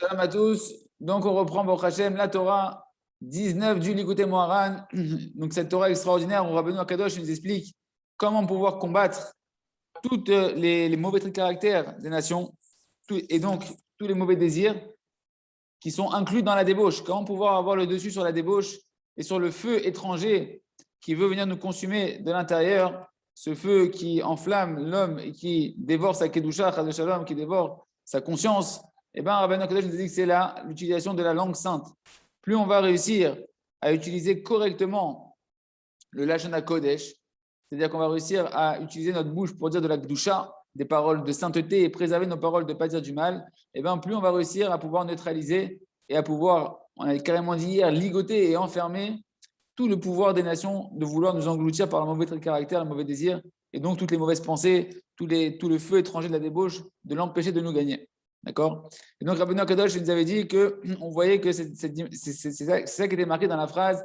Salam à tous. Donc, on reprend Baruch Hashem, la Torah 19 du Likutei Moharan. Donc, cette Torah extraordinaire où Rabbeinu Akadosh nous explique comment pouvoir combattre toutes les mauvais traits de caractère des nations et donc tous les mauvais désirs qui sont inclus dans la débauche. Comment pouvoir avoir le dessus sur la débauche et sur le feu étranger qui veut venir nous consumer de l'intérieur, ce feu qui enflamme l'homme et qui dévore sa kedusha, chas v'shalom, qui dévore sa conscience. Eh bien, Rabbeinu Akadosh nous dit que c'est là l'utilisation de la langue sainte. Plus on va réussir à utiliser correctement le Lashon HaKodesh, c'est-à-dire qu'on va réussir à utiliser notre bouche pour dire de la kedusha, des paroles de sainteté et préserver nos paroles de ne pas dire du mal, eh bien, plus on va réussir à pouvoir neutraliser et à pouvoir, on a carrément dit hier, ligoter et enfermer tout le pouvoir des nations de vouloir nous engloutir par le mauvais trait de caractère, le mauvais désir, et donc toutes les mauvaises pensées, tout le feu étranger de la débauche, de l'empêcher de nous gagner. D'accord? Et donc, Rabbeinu Akadosh nous avait dit qu'on voyait que c'est ça qui était marqué dans la phrase.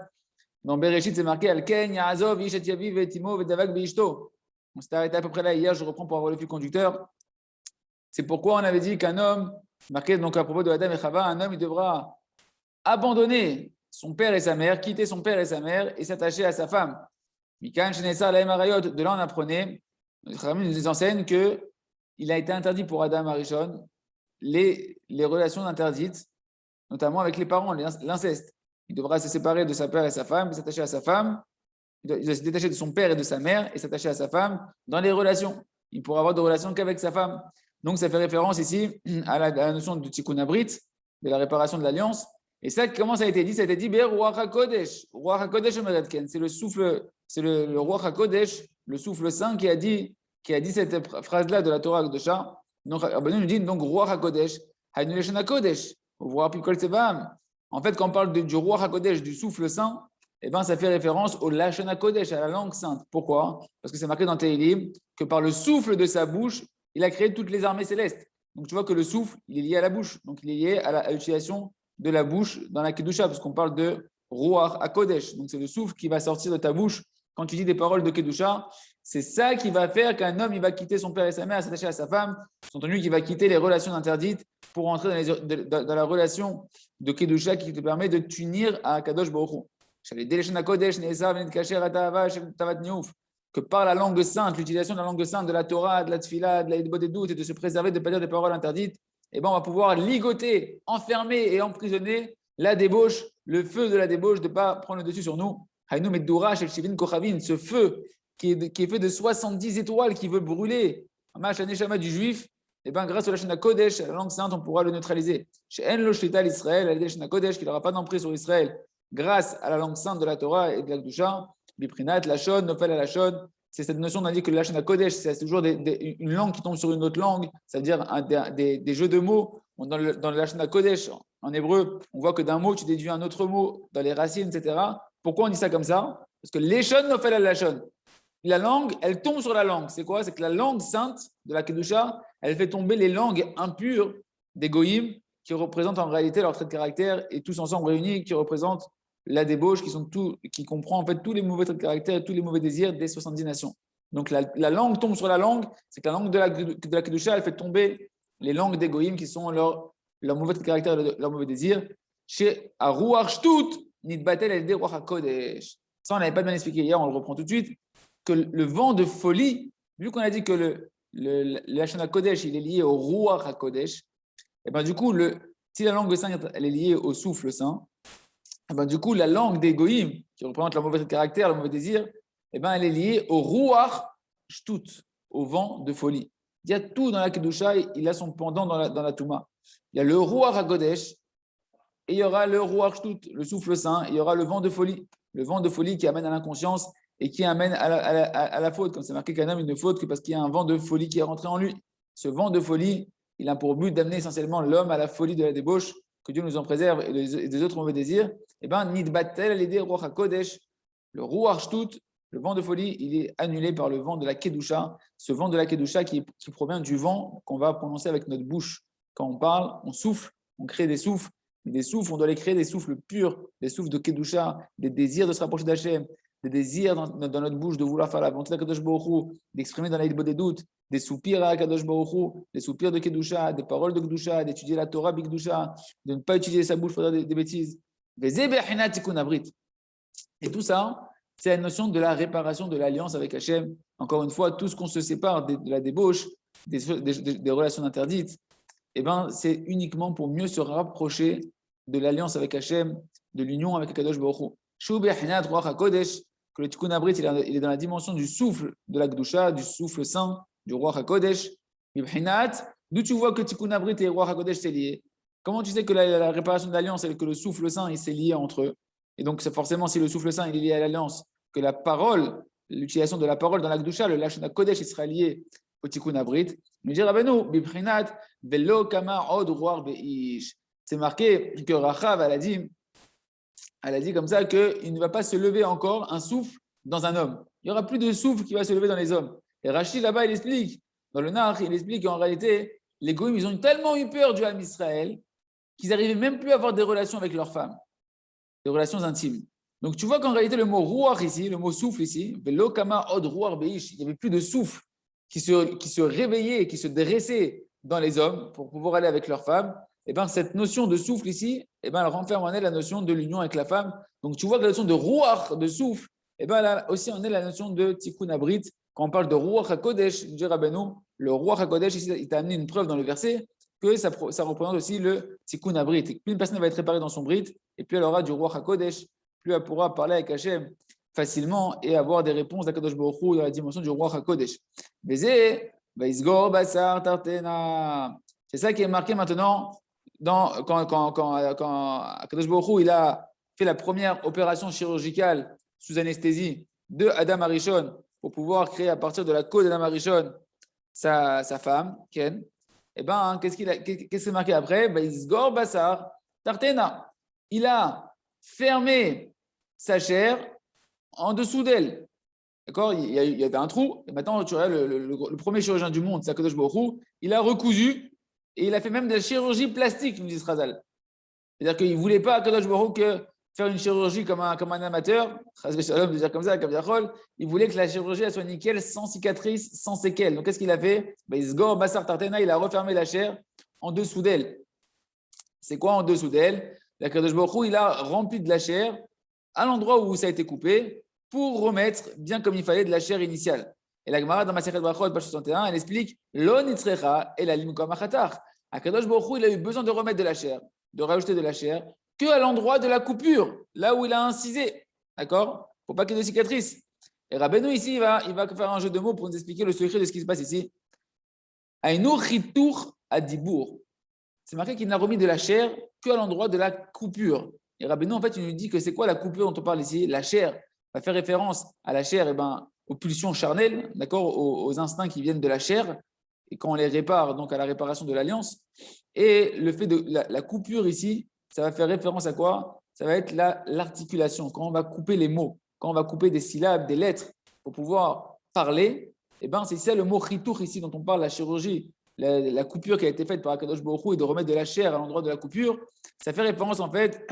Dans Bereshit, c'est marqué Al-Ken, Ya'azov, Ish et Yaviv, Vetimo, Vedavak, Beishto. On s'est arrêté à peu près là hier, je reprends pour avoir le fil conducteur. C'est pourquoi on avait dit qu'un homme, marqué donc à propos de Adam et Chava, un homme, il devra abandonner son père et sa mère, quitter son père et sa mère et s'attacher à sa femme. Mikan, Shenesa, Lahem Arayot, de là on apprenait, notre ami nous enseigne qu'il a été interdit pour Adam Arishon les relations interdites, notamment avec les parents, l'inceste. Il devra se séparer de sa père et sa femme, s'attacher à sa femme, il doit se détacher de son père et de sa mère et s'attacher à sa femme dans les relations. Il pourra avoir de relations qu'avec sa femme. Donc, ça fait référence ici à la notion de Tikkun Abrit, de la réparation de l'alliance. Et ça, comment ça a été dit? Ça a été dit, Ruach HaKodesh. Ruach HaKodesh, c'est le souffle, c'est le Ruach HaKodesh, le souffle saint qui a dit cette phrase-là de la Torah Kedosha. Donc, Rabbeinu nous dit, donc, Ruach HaKodesh, Haynu Leshon HaKodesh. En fait, quand on parle du Ruach HaKodesh, du souffle saint, eh ben, ça fait référence au Lashon HaKodesh, à la langue sainte. Pourquoi? Parce que c'est marqué dans Tehillim que par le souffle de sa bouche, il a créé toutes les armées célestes. Donc tu vois que le souffle, il est lié à la bouche. Donc il est lié à l'utilisation de la bouche dans la Kedusha, parce qu'on parle de Ruach HaKodesh. Donc c'est le souffle qui va sortir de ta bouche quand tu dis des paroles de Kedusha. C'est ça qui va faire qu'un homme, il va quitter son père et sa mère, s'attacher à sa femme. C'est entendu qu'il va quitter les relations interdites pour entrer dans la relation de Kedusha qui te permet de t'unir à Kadosh Baruch Hu. Que par la langue sainte, l'utilisation de la langue sainte, de la Torah, de la Tfila, de la Hidbot et doute, et de se préserver de ne pas dire des paroles interdites, eh ben on va pouvoir ligoter, enfermer et emprisonner la débauche, le feu de la débauche, de ne pas prendre le dessus sur nous. Ce feu qui est fait de 70 étoiles qui veut brûler, du juif, eh ben, grâce au Lashon HaKodesh, à la langue sainte, on pourra le neutraliser. Chez En Lo Shlita l'Israël, à Lashon HaKodesh, qui n'aura pas d'emprise sur Israël, grâce à la langue sainte de la Torah et de la Kedusha, Biprinat, Lashon, Nofel à Lashon. C'est cette notion, on a dit que le Lashon HaKodesh, c'est toujours une langue qui tombe sur une autre langue, c'est-à-dire des jeux de mots. Dans le Lashon HaKodesh, en hébreu, on voit que d'un mot, tu déduis un autre mot dans les racines, etc. Pourquoi on dit ça comme ça? Parce que Leshon, Nofel à Lashon. La langue, elle tombe sur la langue. C'est quoi? C'est que la langue sainte de la Kedusha, elle fait tomber les langues impures des Goïm, qui représentent en réalité leur trait de caractère, et tous ensemble réunis, qui représentent la débauche, qui comprend en fait tous les mauvais traits de caractère et tous les mauvais désirs des 70 nations. Donc la langue tombe sur la langue, c'est que la langue de la Kedusha, elle fait tomber les langues des Goïm, qui sont leur mauvais trait de caractère et leur mauvais désir. Chez Aruach Shtut, Nidbatel el de Ruach HaKodesh. Ça, on n'avait pas bien expliqué hier, on le reprend tout de suite. Que le vent de folie, vu qu'on a dit que le Lashon HaKodesh, il est lié au Ruach HaKodesh, et ben du coup, si la langue sainte elle est liée au souffle saint, et ben du coup, la langue des Goïm, qui représente le mauvais caractère, le mauvais désir, et ben elle est liée au Ruach Shtut, au vent de folie. Il y a tout dans la Kedusha, il a son pendant dans la Touma. Il y a le Ruach HaKodesh, et il y aura le Ruach Shtut, le souffle saint, et il y aura le vent de folie qui amène à l'inconscience et qui amène à la faute, comme c'est marqué qu'un homme il ne faute que parce qu'il y a un vent de folie qui est rentré en lui. Ce vent de folie, il a pour but d'amener essentiellement l'homme à la folie de la débauche, que Dieu nous en préserve, et des autres mauvais désirs. Et bien, Nidbatel l'idée Ruach HaKodesh, le Ruach Shtut, le vent de folie, il est annulé par le vent de la Kedusha, ce vent de la Kedusha qui provient du vent qu'on va prononcer avec notre bouche. Quand on parle, on souffle, on crée des souffles. Des souffles, on doit les créer des souffles purs, des souffles de Kedusha, des désirs de se rapprocher d'Hachem, des désirs dans notre bouche de vouloir faire la volonté d'Akadosh Baruch Hu, d'exprimer dans l'aïdbo des doutes, des soupirs à Akadosh Baruch Hu, des soupirs de Kedusha, des paroles de Kedusha, d'étudier la Torah Bikdusha, de ne pas utiliser sa bouche pour dire des bêtises. Et tout ça, c'est la notion de la réparation de l'alliance avec Hachem. Encore une fois, tout ce qu'on se sépare de la débauche, des relations interdites, eh ben, c'est uniquement pour mieux se rapprocher de l'alliance avec Hachem, de l'union avec Akadosh Baruch Hu. Que le Tikkun Abrit, il est dans la dimension du souffle de la Kedusha, du souffle saint, du Roi HaKodesh. D'où tu vois que Tikkun Abrit et Roi HaKodesh, c'est lié. Comment tu sais que la réparation de l'alliance et que le souffle saint, il s'est lié entre eux? Et donc, c'est forcément, si le souffle saint il est lié à l'alliance, que la parole, l'utilisation de la parole dans la Kedusha, le Lashon HaKodesh, il sera lié au Tikkun Abrit. Nous dit Rabbeinu, Bibrinat, Velo Kama Od Roar Beish. C'est marqué que Rachav, elle a dit comme ça qu'il ne va pas se lever encore un souffle dans un homme. Il n'y aura plus de souffle qui va se lever dans les hommes. Et Rachid, là-bas, il explique, dans le Nar, il explique qu'en réalité, les Goïms, ils ont tellement eu peur du Ham Israël qu'ils n'arrivaient même plus à avoir des relations avec leurs femmes, des relations intimes. Donc tu vois qu'en réalité, le mot Ruach ici, le mot souffle ici, Velo Kama Od Ruach Beish, il n'y avait plus de souffle qui se réveillait, qui se dressait dans les hommes pour pouvoir aller avec leurs femmes. Et bien, cette notion de souffle ici, elle renferme en elle la notion de l'union avec la femme. Donc, tu vois que la notion de ruach, de souffle, elle a aussi en elle la notion de tikkun abrit. Quand on parle de ruach hakodesh, dit Rabbeinu, le ruach hakodesh, ici, il t'a amené une preuve dans le verset que ça représente aussi le tikkun abrit. Et plus une personne va être réparée dans son brit, et plus elle aura du ruach hakodesh, plus elle pourra parler avec Hachem facilement et avoir des réponses d'Akadosh Baruch Hu dans la dimension du ruach hakodesh. Bézé, Vaisgor basar tartena. C'est ça qui est marqué maintenant. Quand Akadosh Baruch Hu, il a fait la première opération chirurgicale sous anesthésie de Adam Arishon pour pouvoir créer à partir de la cause d'Adam Arishon sa femme, Ken, et qu'est-ce qui est marqué après? Isgor Basar Tartena. Il a fermé sa chair en dessous d'elle. D'accord? Il y avait un trou, et maintenant, tu vois, le premier chirurgien du monde, c'est Akadosh Baruch Hu, il a recousu. Et il a fait même de la chirurgie plastique, nous dit Srazal. C'est-à-dire qu'il ne voulait pas, Akadosh Baruch Hu, faire une chirurgie comme un amateur, de dire comme ça, comme Yachol. Il voulait que la chirurgie elle soit nickel, sans cicatrice, sans séquelles. Donc, qu'est-ce qu'il a fait? Isgor Basar Tartena, il a refermé la chair en dessous d'elle. C'est quoi en dessous d'elle? Akadosh Baruch Hu, il a rempli de la chair à l'endroit où ça a été coupé pour remettre bien comme il fallait de la chair initiale. Et la Gemara dans Masechet Brachot, page 61, elle explique Lo nitzrecha el alim comme achatar. Akadosh Baruch Hu, il a eu besoin de remettre de la chair, de rajouter de la chair, que à l'endroit de la coupure, là où il a incisé. D'accord? Pour pas qu'il y ait de cicatrices. Et Rabbeinu ici, il va faire un jeu de mots pour nous expliquer le secret de ce qui se passe ici. Aïnou chitour adibour. C'est marqué qu'il n'a remis de la chair que à l'endroit de la coupure. Et Rabbeinu, en fait, il nous dit que c'est quoi la coupure dont on parle ici? La chair va faire référence à la chair, aux pulsions charnelles, d'accord, aux instincts qui viennent de la chair, et quand on les répare, donc à la réparation de l'alliance. Et le fait de la coupure ici, ça va faire référence à quoi? Ça va être l'articulation. Quand on va couper les mots, quand on va couper des syllabes, des lettres, pour pouvoir parler, c'est ça le mot chitour ici dont on parle, la chirurgie, la coupure qui a été faite par Akadosh Baruch Hu et de remettre de la chair à l'endroit de la coupure, ça fait référence en fait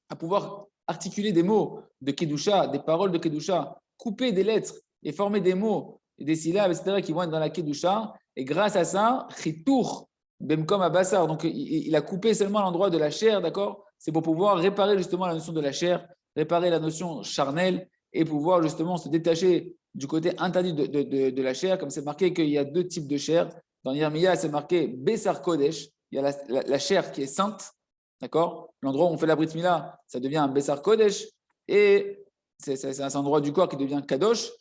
à pouvoir articuler des mots de Kedusha, des paroles de Kedusha, couper des lettres et former des mots, des syllabes, etc., qui vont être dans la Kedusha. Et grâce à ça, Chitour, Bemkom Abassar, donc il a coupé seulement l'endroit de la chair, d'accord? C'est pour pouvoir réparer justement la notion de la chair, réparer la notion charnelle et pouvoir justement se détacher du côté interdit de la chair, comme c'est marqué qu'il y a deux types de chair. Dans Yermiya, c'est marqué Bessar Kodesh, il y a la chair qui est sainte, d'accord? L'endroit où on fait la Brit Mila, ça devient un Bessar Kodesh, et c'est un endroit du corps qui devient Kadosh.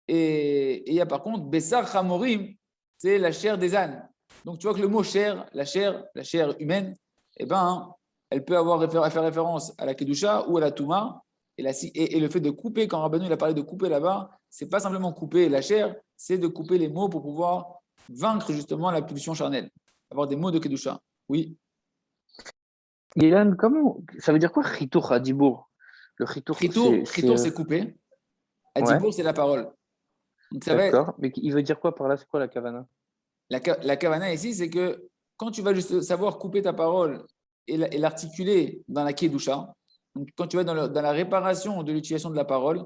Et il y a par contre Bessar Hamorim, c'est la chair des ânes. Donc tu vois que le mot chair, la chair humaine, elle peut faire référence à la Kedusha ou à la Touma. Et le fait de couper, quand Rabbeinu il a parlé de couper là-bas, c'est pas simplement couper la chair, c'est de couper les mots pour pouvoir vaincre justement la pulsion charnelle. Avoir des mots de Kedusha. Oui. Ilan, comment ça veut dire quoi Chitour Adibour? Le Chitour, c'est couper. Adibour, c'est la parole. Donc, d'accord, mais il veut dire quoi par là? C'est quoi la kavana? La kavana ici, c'est que quand tu vas juste savoir couper ta parole et l'articuler dans la Kedusha, donc quand tu vas dans la réparation de l'utilisation de la parole,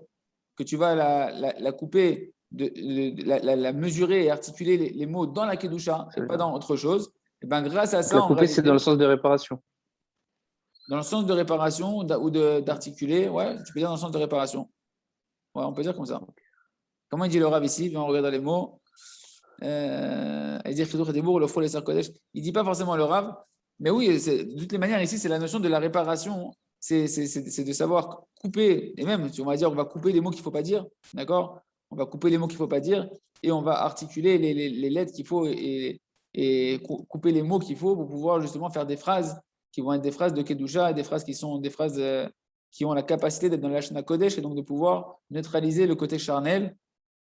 que tu vas la couper, la mesurer et articuler les mots dans la Kedusha et pas dans autre chose, et ben grâce à ça, La en couper, c'est réalité, dans le sens de réparation. dans le sens de réparation ou d'articuler, ouais, tu peux dire dans le sens de réparation. Ouais, on peut dire comme ça. Comment il dit le Rav ici? Viens, on regarde dans les mots. Il dit il ne dit pas forcément le Rav, mais oui, de toutes les manières, ici, c'est la notion de la réparation. C'est de savoir couper, et même, on va dire, on va couper les mots qu'il ne faut pas dire, d'accord? On va couper les mots qu'il ne faut pas dire, et on va articuler les lettres qu'il faut et couper les mots qu'il faut pour pouvoir justement faire des phrases qui vont être des phrases de Kedusha, et des phrases qui sont des phrases qui ont la capacité d'être dans la Shana Kodesh, et donc de pouvoir neutraliser le côté charnel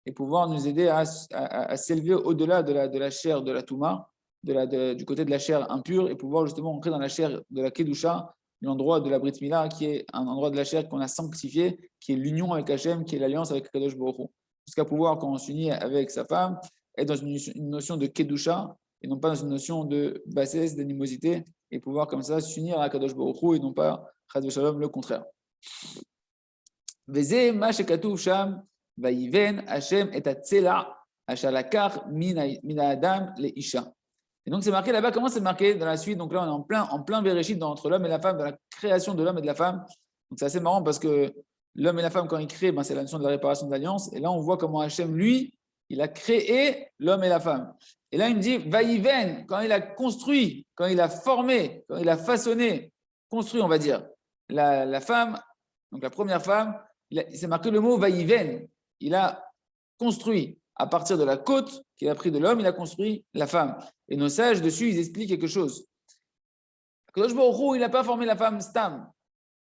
et pouvoir nous aider à s'élever au-delà de la chair de la Touma, du côté de la chair impure, et pouvoir justement entrer dans la chair de la Kedusha, l'endroit de la Brit Mila, qui est un endroit de la chair qu'on a sanctifié, qui est l'union avec Hachem, qui est l'alliance avec Kadosh Baruch Hu. Jusqu'à pouvoir, quand on s'unit avec sa femme, être dans une notion de Kedusha, et non pas dans une notion de bassesse, d'animosité, et pouvoir comme ça s'unir à Kadosh Baruch Hu, et non pas, Chas v'Shalom, le contraire. Veze ma shekatuv sham vayiven Hashem et atzela ashalakar mina adam le isha. Et donc c'est marqué là-bas. Comment c'est marqué dans la suite? Donc là on est en plein Bereshit entre l'homme et la femme, dans la création de l'homme et de la femme. Donc c'est assez marrant parce que l'homme et la femme quand ils créent, c'est la notion de la réparation de l'alliance. Et là on voit comment Hashem lui il a créé l'homme et la femme. Et là il me dit vayiven, quand il a construit, quand il a formé, quand il a façonné, construit on va dire la femme. Donc la première femme, c'est marqué le mot vaïven. Il a construit à partir de la côte qu'il a pris de l'homme, il a construit la femme. Et nos sages dessus, ils expliquent quelque chose. Kadosh Baruch Hu, il n'a pas formé la femme Stam.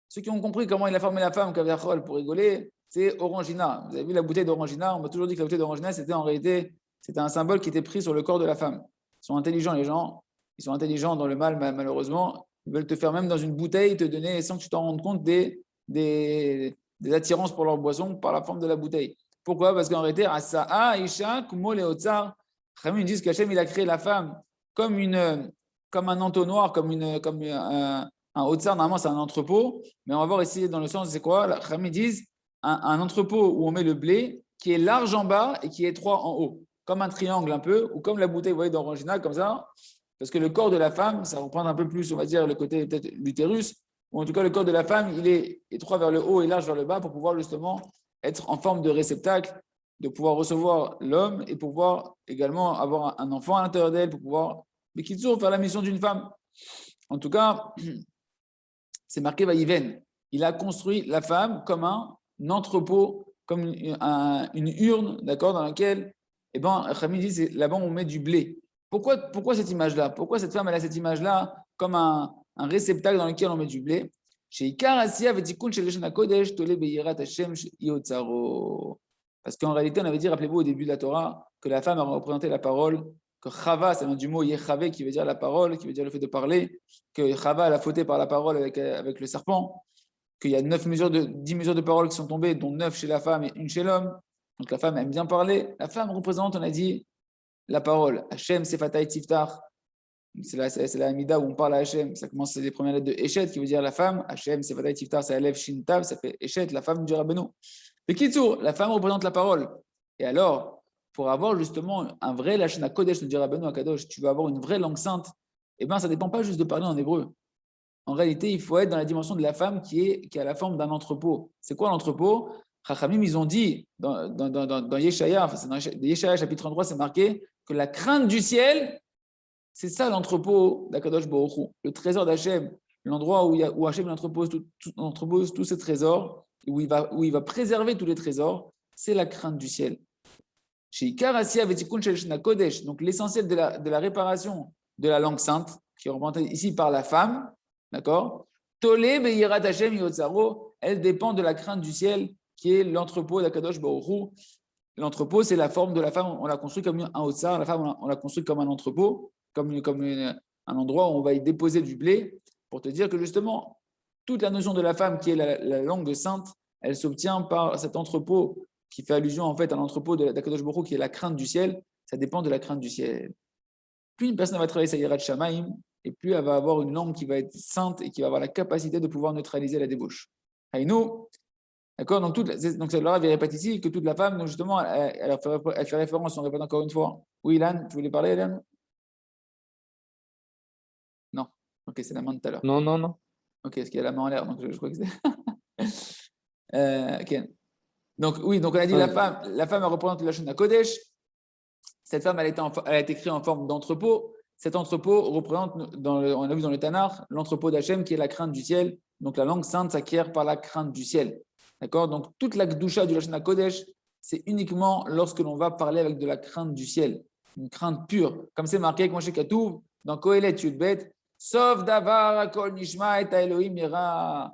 Ceux qui ont compris comment il a formé la femme, Kaviachol, pour rigoler, c'est Orangina. Vous avez vu la bouteille d'Orangina? On m'a toujours dit que la bouteille d'Orangina, c'était en réalité, c'était un symbole qui était pris sur le corps de la femme. Ils sont intelligents, les gens. Ils sont intelligents dans le mal, malheureusement. Ils veulent te faire même dans une bouteille, te donner, sans que tu t'en rendes compte, des attirances pour leur boisson par la forme de la bouteille. Pourquoi? Parce qu'en réalité, Asa'a, Isha, Kumo, Leotsar, Khamim disent qu'Hachem, il a créé la femme comme un entonnoir, comme un Otsar, normalement, c'est un entrepôt, mais on va voir ici dans le sens, c'est quoi? Khamim disent un entrepôt où on met le blé qui est large en bas et qui est étroit en haut, comme un triangle un peu, ou comme la bouteille, vous voyez, d'Orangina, comme ça, parce que le corps de la femme, ça reprend un peu plus, on va dire, le côté peut-être l'utérus, ou en tout cas le corps de la femme, il est étroit vers le haut et large vers le bas pour pouvoir justement être en forme de réceptacle, de pouvoir recevoir l'homme et pouvoir également avoir un enfant à l'intérieur d'elle, pour pouvoir, mais qui toujours faire la mission d'une femme. En tout cas, c'est marqué Vaïven. Il a construit la femme comme un entrepôt, comme une urne, d'accord, dans laquelle, Khamid dit, c'est là-bas on met du blé. Pourquoi cette image-là? Pourquoi cette femme elle a cette image-là comme un réceptacle dans lequel on met du blé? Parce qu'en réalité, on avait dit, rappelez-vous au début de la Torah, que la femme a représenté la parole, que Chava, ça vient du mot Yechavé qui veut dire la parole, qui veut dire le fait de parler, que Chava elle a fauté par la parole avec le serpent, qu'il y a 10 mesures de parole qui sont tombées, dont 9 chez la femme et une chez l'homme. Donc la femme aime bien parler. La femme représente, on a dit, la parole. Hachem Sefatay Tiftar. C'est la Amida où on parle à Hachem. Ça commence, c'est les premières lettres de Eshet qui veut dire la femme. Hachem Sefatay Tiftar, c'est Aleph Shintav, ça fait Eshet, la femme du Rabbeinu. Mais Kitsour, la femme représente la parole. Et alors, pour avoir justement un vrai Lashon Kodesh, nous dit Rabbeinu Akadosh, tu vas avoir une vraie langue sainte, ça ne dépend pas juste de parler en hébreu. En réalité, il faut être dans la dimension de la femme qui a la forme d'un entrepôt. C'est quoi l'entrepôt? Chachamim, ils ont dit dans Yeshaya, c'est dans Yeshaya chapitre 33, c'est marqué que la crainte du ciel, c'est ça l'entrepôt d'Akadosh Baruch Hu, le trésor d'Hachem, l'endroit où Hachem entrepose tous ses trésors, où il va préserver tous les trésors, c'est la crainte du ciel. Donc l'essentiel de la réparation de la langue sainte, qui est représentée ici par la femme, d'accord? Tolé beyirat Hashem yotzaro, elle dépend de la crainte du ciel, qui est l'entrepôt d'Akadosh Baruch Hu. L'entrepôt, c'est la forme de la femme, on l'a construit comme un otsar, la femme, on l'a construit comme un entrepôt, comme un endroit où on va y déposer du blé, pour te dire que justement, toute la notion de la femme, qui est la langue sainte, elle s'obtient par cet entrepôt, qui fait allusion en fait à l'entrepôt d'Akadosh Baruch Hu, qui est la crainte du ciel. Ça dépend de la crainte du ciel. Plus une personne va travailler sa Yirat Shamaim, et plus elle va avoir une langue qui va être sainte et qui va avoir la capacité de pouvoir neutraliser la débauche. Haïnou, D'accord? Donc, donc le Rav répète ici que toute la femme, donc justement, elle fait référence, on répète encore une fois. Oui, Ilan, tu voulais parler, Ilan? Non. Ok, c'est la main de tout à l'heure. Non, non, non. Ok, parce qu'il y a la main en l'air, donc je crois que c'est. Ok. Donc, oui, donc on a dit Ouais. la femme elle représente la Shana Kodesh. Cette femme, elle a été créée en forme d'entrepôt. Cet entrepôt représente, on a vu dans le Tanar, l'entrepôt d'Hachem qui est la crainte du ciel. Donc la langue sainte s'acquiert par la crainte du ciel. D'accord? Donc toute la Gdusha du Lashon HaKodesh, c'est uniquement lorsque l'on va parler avec de la crainte du ciel, une crainte pure. Comme c'est marqué avec Moshe Katouv dans Kohelet Yudbet, sauf davar akol nishma et Elohim ira.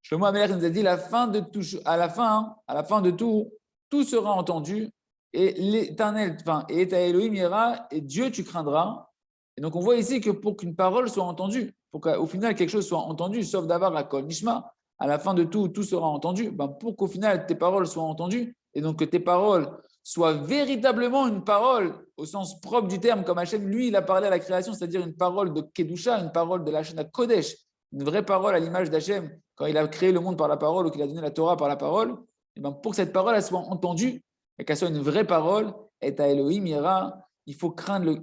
Shlomo Amelech nous a dit à la fin de tout, tout sera entendu et l'Éternel, et ta Elohim ira et Dieu tu craindras. Et donc on voit ici que pour qu'une parole soit entendue, pour qu'au final quelque chose soit entendu, sauf d'avoir la kol nishma, à la fin de tout, tout sera entendu. Ben, pour qu'au final tes paroles soient entendues et donc que tes paroles soient véritablement une parole au sens propre du terme, comme Hachem lui il a parlé à la création, c'est-à-dire une parole de Kedusha, une parole de la Shana Kodesh, une vraie parole à l'image d'Hachem quand il a créé le monde par la parole ou qu'il a donné la Torah par la parole. Et ben, pour que cette parole elle soit entendue et qu'elle soit une vraie parole, et à Elohim ira, il faut craindre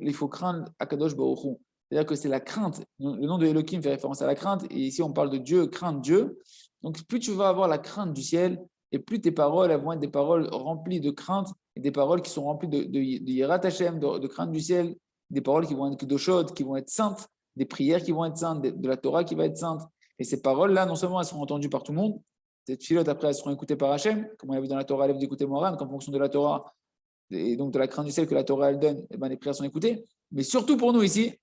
Akadosh Baruch Hu. C'est-à-dire que c'est la crainte. Le nom de Elohim fait référence à la crainte. Et ici, on parle de Dieu, crainte Dieu. Donc, plus tu vas avoir la crainte du ciel, et plus tes paroles elles vont être des paroles remplies de crainte, et des paroles qui sont remplies de Yirat Hashem, de crainte du ciel, des paroles qui vont être kedoshot, qui vont être saintes, des prières qui vont être saintes, de la Torah qui va être sainte. Et ces paroles-là, non seulement elles seront entendues par tout le monde, ces filotes après elles seront écoutées par Hachem, comme on l'a vu dans la Torah, elle d'écouter Moran, qu'en fonction de la Torah, et donc de la crainte du ciel que la Torah elle donne, et ben les prières sont écoutées. Mais surtout pour nous ici,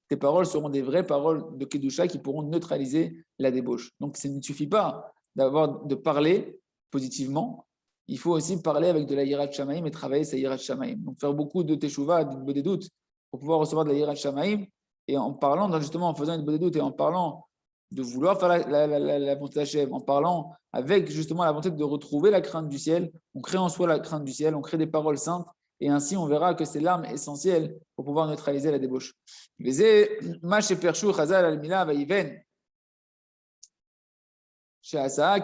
tes paroles seront des vraies paroles de Kedusha qui pourront neutraliser la débauche. Donc, il ne suffit pas de parler positivement, il faut aussi parler avec de la Yirat Shamaim et travailler sa Yirat Shamaim. Donc, faire beaucoup de Teshuvah, de doutes, pour pouvoir recevoir de la Yirat Shamaim, et en parlant, justement, en faisant une bonne doute et en parlant de vouloir faire la volonté d'Hachem, en parlant avec justement la volonté de retrouver la crainte du ciel, on crée en soi la crainte du ciel, on crée des paroles saintes, et ainsi on verra que c'est l'arme essentielle pour pouvoir neutraliser la débauche. Et c'est ça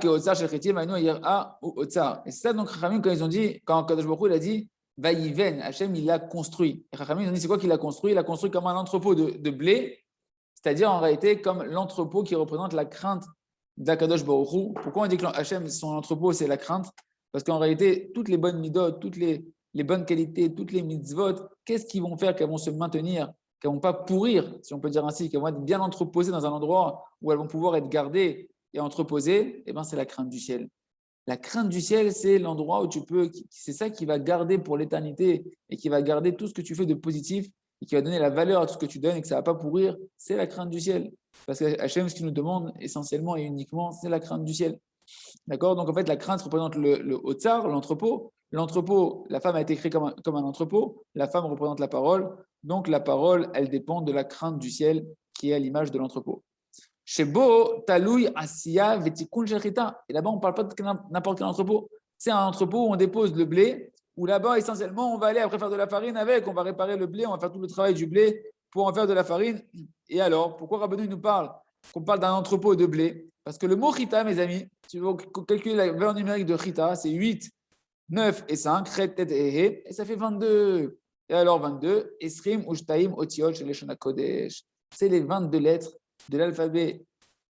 donc Chachamim quand ils ont dit, quand Kadosh Baruch Hu il a dit Vayiven, Hachem il l'a construit. Et Chachamim ils ont dit c'est quoi qu'il a construit? Il a construit comme un entrepôt de blé, c'est-à-dire en réalité comme l'entrepôt qui représente la crainte d'Akadosh Baruch Hu. Pourquoi on dit que Hachem son entrepôt c'est la crainte? Parce qu'en réalité toutes les bonnes midot, toutes les bonnes qualités, toutes les mitzvot, qu'est-ce qu'ils vont faire qu'elles vont se maintenir, qu'elles ne vont pas pourrir, si on peut dire ainsi, qu'elles vont être bien entreposées dans un endroit où elles vont pouvoir être gardées et entreposées, eh ben, c'est la crainte du ciel. La crainte du ciel, c'est l'endroit où c'est ça qui va garder pour l'éternité et qui va garder tout ce que tu fais de positif et qui va donner la valeur à tout ce que tu donnes et que ça ne va pas pourrir, c'est la crainte du ciel. Parce que Hachem, ce qu'il nous demande essentiellement et uniquement, c'est la crainte du ciel. D'accord? Donc en fait, la crainte représente le Otsar, l'entrepôt. L'entrepôt, la femme a été créée comme un entrepôt. La femme représente la parole. Donc la parole, elle dépend de la crainte du ciel qui est à l'image de l'entrepôt. Shebo, Taloui, Asiya, Vetikun, Shechita. Et là-bas, on ne parle pas de n'importe quel entrepôt. C'est un entrepôt où on dépose le blé, où là-bas, essentiellement, on va aller après faire de la farine avec, on va réparer le blé, on va faire tout le travail du blé pour en faire de la farine. Et alors, pourquoi Rabbeinu nous parle qu'on parle d'un entrepôt de blé? Parce que le mot chita, mes amis, si vous calculez la valeur numérique de chita, c'est 8, 9 et 5, chet, tet et he, et ça fait 22. Et alors 22, esrim, ushtaim, otiol, chez les Shana Kodesh. C'est les 22 lettres de l'alphabet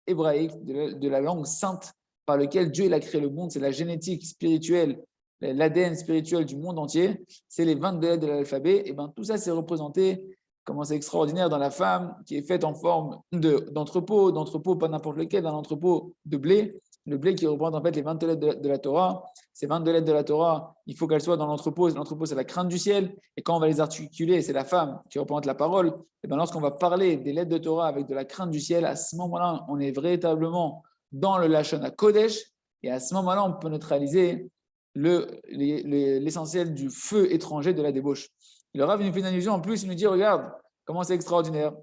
hébraïque, de la langue sainte par lequel Dieu il a créé le monde. C'est la génétique spirituelle, l'ADN spirituel du monde entier. C'est les 22 lettres de l'alphabet. Et bien tout ça, c'est représenté. Comment c'est extraordinaire dans la femme qui est faite en forme d'entrepôt, pas n'importe lequel, d'un entrepôt de blé. Le blé qui représente en fait les 22 lettres de la Torah. Ces 22 lettres de la Torah, il faut qu'elles soient dans l'entrepôt. L'entrepôt, c'est la crainte du ciel. Et quand on va les articuler, c'est la femme qui représente la parole. Et bien lorsqu'on va parler des lettres de Torah avec de la crainte du ciel, à ce moment-là, on est véritablement dans le Lashon HaKodesh. Et à ce moment-là, on peut neutraliser l'essentiel du feu étranger de la débauche. Le Rav nous fait une allusion en plus, il nous dit, regarde, comment c'est extraordinaire,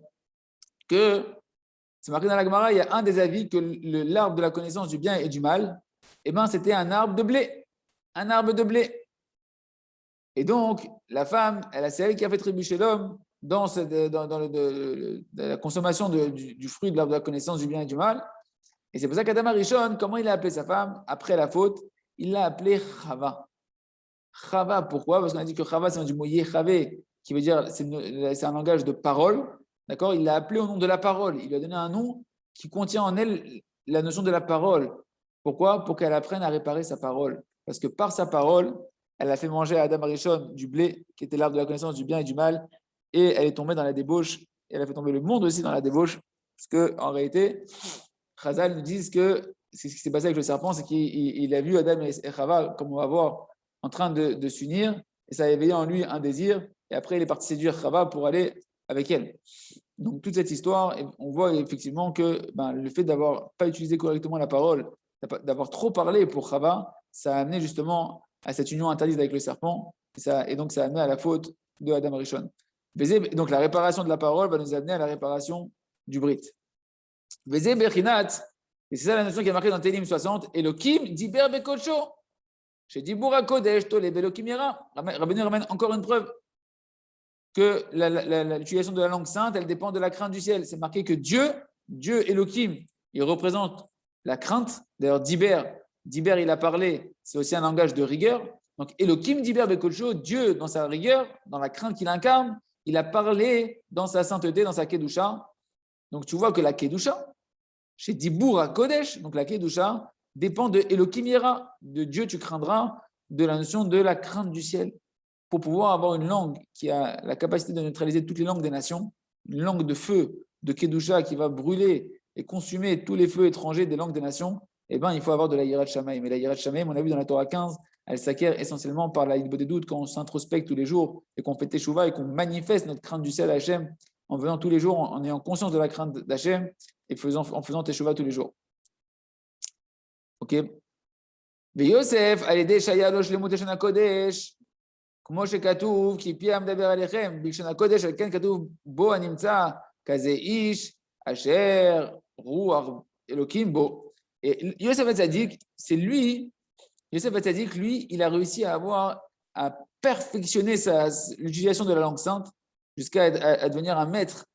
que, c'est marqué dans la Gemara, il y a un des avis que l'arbre de la connaissance du bien et du mal, eh ben, c'était un arbre de blé. Un arbre de blé. Et donc, la femme, c'est elle qui a fait trébucher l'homme dans la consommation du fruit de l'arbre de la connaissance du bien et du mal. Et c'est pour ça qu'Adam Arishon, comment il a appelé sa femme après la faute? Il l'a appelée Chava. Chava, pourquoi? Parce qu'on a dit que Chava, c'est du mot Yechavé, qui veut dire, c'est un langage de parole. D'accord? Il l'a appelé au nom de la parole. Il lui a donné un nom qui contient en elle la notion de la parole. Pourquoi? Pour qu'elle apprenne à réparer sa parole. Parce que par sa parole, elle a fait manger à Adam Arishon du blé, qui était l'arbre de la connaissance du bien et du mal, et elle est tombée dans la débauche. Et elle a fait tomber le monde aussi dans la débauche. Parce qu'en réalité, Chazal nous dit que ce qui s'est passé avec le serpent, c'est qu'il a vu Adam et Chava, comme on va voir, en train de s'unir, et ça a éveillé en lui un désir, et après il est parti séduire Chava pour aller avec elle. Donc toute cette histoire, on voit effectivement que le fait d'avoir pas utilisé correctement la parole, d'avoir trop parlé pour Chava, ça a amené justement à cette union interdite avec le serpent, et donc ça a amené à la faute de Adam Rishon. Donc la réparation de la parole va nous amener à la réparation du Brit. Vezé Bechinat, et c'est ça la notion qui est marquée dans Télim 60, Elohim diber bekocho. Chez Diboura Kodesh, Tole Belokim Yera. Rabbeinu ramène encore une preuve que l'utilisation de la langue sainte, elle dépend de la crainte du ciel. C'est marqué que Dieu Elohim, il représente la crainte. D'ailleurs, Diber, il a parlé, c'est aussi un langage de rigueur. Donc, Elohim Diber Bekocho, Dieu, dans sa rigueur, dans la crainte qu'il incarne, il a parlé dans sa sainteté, dans sa Kedusha. Donc, tu vois que la Kedusha, chez Diboura Kodesh, donc la Kedusha, dépend de Elohim Yera, de Dieu tu craindras, de la notion de la crainte du ciel. Pour pouvoir avoir une langue qui a la capacité de neutraliser toutes les langues des nations, une langue de feu, de Kedusha qui va brûler et consumer tous les feux étrangers des langues des nations, il faut avoir de la Yirat Shamaim. Et la Yirat Shamaim, on a vu dans la Torah 15, elle s'acquiert essentiellement par la Hidbo des doutes, quand on s'introspecte tous les jours et qu'on fait Teshuvah et qu'on manifeste notre crainte du ciel à Hachem en venant tous les jours, en ayant conscience de la crainte d'Hachem et en faisant Teshuvah tous les jours. Ok. Yosef, Alidé Shaya Losh Lemut Shana Kodesh, כמו שכתוב, כי פי המדבר עליכם, בלשון הקודש, על כן כתוב בו הנמצא כזה איש, אשר רוח אלוקים בו. Et Yosef Hatzadik, c'est lui, Yosef Hatzadik, lui, il a réussi à perfectionner l'utilisation de la langue sainte jusqu'à devenir un maître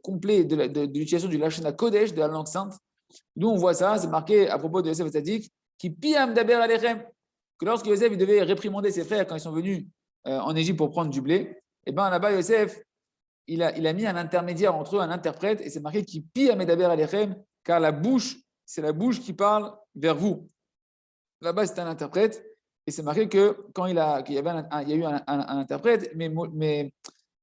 complet de l'utilisation du Lashon HaKodesh, de la langue sainte. Nous, on voit ça, c'est marqué à propos de Yosef Hatzadik, qui pi amdaber alechem, que lorsque Yosef il devait réprimander ses frères quand ils sont venus en Égypte pour prendre du blé, et bien là-bas, Yosef, il a mis un intermédiaire entre eux, un interprète, et c'est marqué qui pi amdaber alechem, car la bouche, c'est la bouche qui parle vers vous. Là-bas, c'est un interprète, et c'est marqué que quand il y a eu un interprète, mais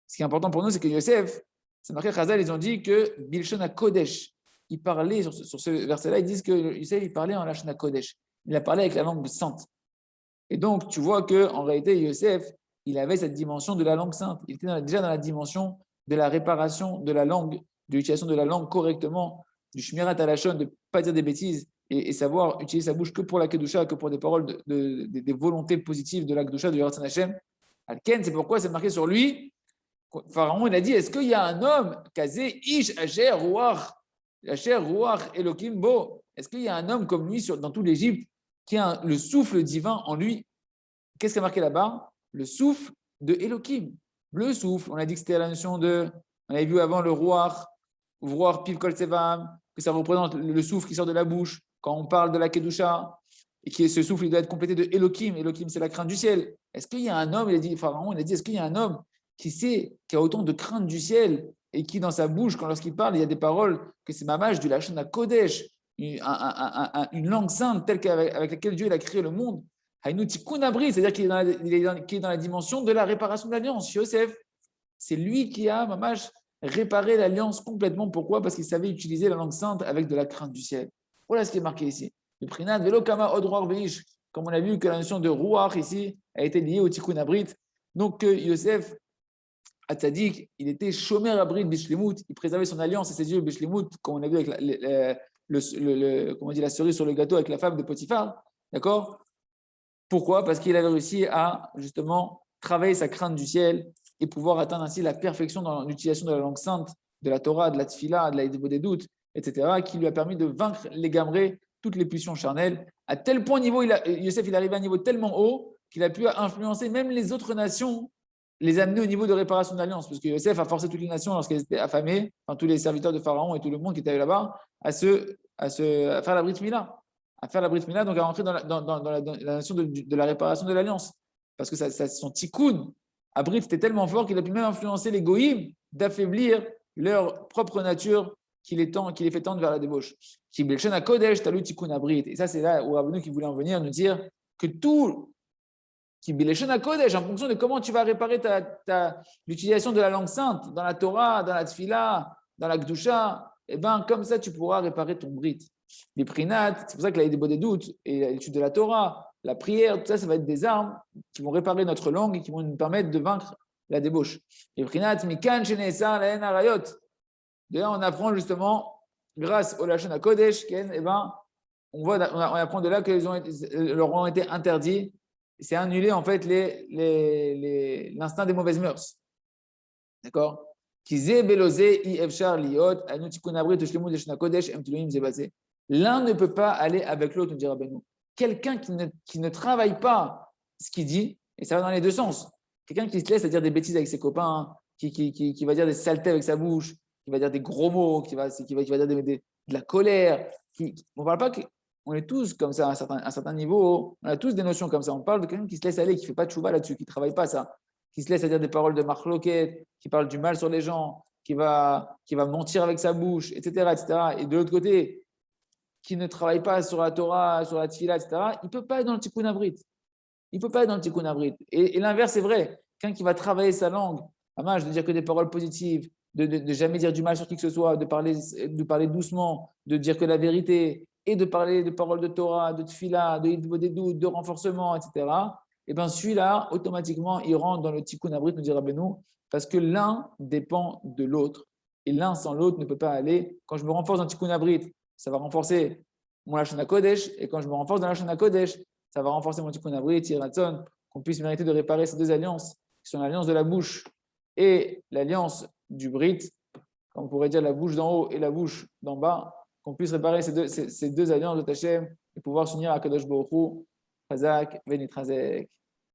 ce qui est important pour nous, c'est que Yosef, c'est marqué Chazal, ils ont dit que Bilshon HaKodesh, il parlait sur ce verset-là, ils disent que Yosef, il parlait en Lashon HaKodesh. Il a parlé avec la langue sainte. Et donc, tu vois qu'en réalité, Yosef, il avait cette dimension de la langue sainte. Il était déjà dans la dimension de la réparation de la langue, de l'utilisation de la langue correctement, du Shmirat Halashon, de ne pas dire des bêtises et savoir utiliser sa bouche que pour la Kedusha, que pour des paroles, des volontés positives de la Kedusha, de Yeratan Hashem. Alken, c'est pourquoi c'est marqué sur lui. Pharaon, il a dit, est-ce qu'il y a un homme, Kazé, Ish, Asher, Ruach, Asher, Ruach, Elohim, Bo. Est-ce qu'il y a un homme comme lui dans toute l'Égypte qui a le souffle divin en lui? Qu'est-ce qui a marqué là-bas? Le souffle de Elohim. Le souffle, on a dit que c'était la notion de, on avait vu avant le Ruach, Piv Kol Tsevam, que ça représente le souffle qui sort de la bouche quand on parle de la Kedusha, et que ce souffle il doit être complété de Elohim. Elohim, c'est la crainte du ciel. Est-ce qu'il y a un homme, il a dit, Pharaon, il a dit, est-ce qu'il y a un homme qui a autant de crainte du ciel et qui, dans sa bouche, lorsqu'il parle, il y a des paroles que c'est mamage du Lashon HaKodesh, une langue sainte telle avec laquelle Dieu il a créé le monde. C'est-à-dire qu'il est dans la dimension de la réparation de l'alliance. Yosef, c'est lui qui a mamage réparé l'alliance complètement. Pourquoi? Parce qu'il savait utiliser la langue sainte avec de la crainte du ciel. Voilà ce qui est marqué ici. Le Prinat Velo Kama Od Ruach Veish, comme on a vu que la notion de Ruach ici a été liée au Tikkun Abrit. Donc Yosef Hatzadik, il était Shomer Abrit Bishlimut, il préservait son alliance et ses yeux Bishlimut, comme on a vu avec la cerise sur le gâteau avec la femme de Potiphar. D'accord? Pourquoi? Parce qu'il avait réussi à justement travailler sa crainte du ciel et pouvoir atteindre ainsi la perfection dans l'utilisation de la langue sainte, de la Torah, de la Tfila, de la Hidbo des doutes, etc., qui lui a permis de vaincre les gamrés, toutes les pulsions charnelles. À tel point, Yosef, il arrivait à un niveau tellement haut qu'il a pu influencer même les autres nations, les amener au niveau de réparation d'alliance, parce que Yosef a forcé toutes les nations lorsqu'elles étaient affamées, enfin tous les serviteurs de Pharaon et tout le monde qui était là-bas, à faire la Brit Mila, donc à rentrer dans la nation de la réparation de l'alliance, parce que son tikkun à Brit était tellement fort qu'il a pu même influencer les goïms d'affaiblir leur propre nature qui les fait tendre vers la débauche. Qui Belshon à Kodesh, Talou tikkun à Brit. Et ça, c'est là où Rabbeinu qui voulait en venir nous dire que tout qui Belshon à Kodesh, en fonction de comment tu vas réparer l'utilisation de la langue sainte dans la Torah, dans la Tfila, dans la Gdusha, et ben comme ça tu pourras réparer ton Brit. Les prinat, c'est pour ça qu'il y a des doutes, et l'étude de la Torah, la prière, tout ça, ça va être des armes qui vont réparer notre langue et qui vont nous permettre de vaincre la débauche. Les prinat, mikan shenesar la arayot. De là, on apprend justement, grâce au Lachon HaKodesh, eh ben, on apprend de là qu'ils leur ont été interdits. C'est annulé en fait l'instinct des mauvaises mœurs. D'accord? L'un ne peut pas aller avec l'autre, nous dit Rabbeinu. Quelqu'un qui ne travaille pas ce qu'il dit, et ça va dans les deux sens. Quelqu'un qui se laisse à dire des bêtises avec ses copains, qui va dire des saletés avec sa bouche, qui va dire des gros mots, qui va dire de la colère. On ne parle pas qu'on est tous comme ça à un certain niveau, on a tous des notions comme ça. On parle de quelqu'un qui se laisse aller, qui ne fait pas de chouva là-dessus, qui ne travaille pas ça, qui se laisse à dire des paroles de marloquette, qui parle du mal sur les gens, qui va mentir avec sa bouche, etc., etc. Et de l'autre côté, qui ne travaille pas sur la Torah, sur la Tfila, etc., il ne peut pas être dans le tikkun abrit. Il ne peut pas être dans le tikkun abrit. Et l'inverse est vrai. Quelqu'un qui va travailler sa langue, de dire que des paroles positives, de jamais dire du mal sur qui que ce soit, de parler doucement, de dire que la vérité, et de parler de paroles de Torah, de Tfila, des doutes, de renforcement, etc., et bien celui-là, automatiquement, il rentre dans le tikkun abrit, nous dit Rabbeinu, parce que l'un dépend de l'autre. Et l'un sans l'autre ne peut pas aller. Quand je me renforce dans le tikkun abrit, ça va renforcer mon Lachon HaKodesh, et quand je me renforce dans Lachon HaKodesh, ça va renforcer mon tikkun abrit, Tiratzon, qu'on puisse mériter de réparer ces deux alliances, qui sont l'alliance de la bouche et l'alliance du Brit, comme on pourrait dire la bouche d'en haut et la bouche d'en bas, qu'on puisse réparer ces deux alliances de Tachem et pouvoir s'unir à Kadosh Baruch Hu, Chazak, Venitrazek.